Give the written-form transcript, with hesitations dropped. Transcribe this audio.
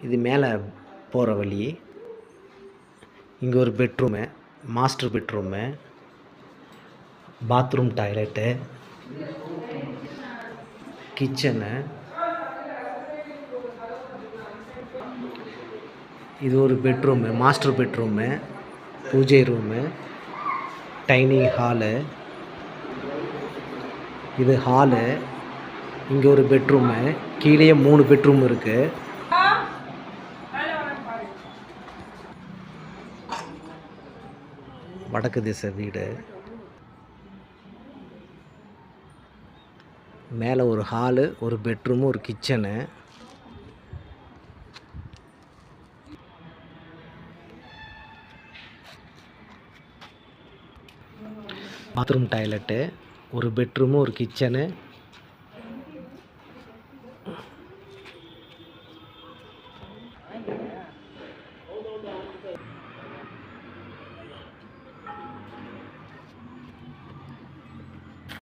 இது மேலே போகிற வழி. இங்கே ஒரு bedroom, master bedroom, bathroom, toilet, kitchen. இது ஒரு பெட்ரூமு, மாஸ்டர் பெட்ரூமு, பூஜை ரூமு, டைனிங் ஹாலு. இது ஹாலு. இங்கே ஒரு பெட்ரூமு, கீழே 3 பெட்ரூம் இருக்குது. வடக்கு திசை வீடு. மேலே ஒரு ஹாலு, ஒரு பெட்ரூமு, ஒரு கிச்சனு. பாத்ரூம், டாய்லெட்டு, ஒரு பெட்ரூமு, ஒரு கிச்சனு,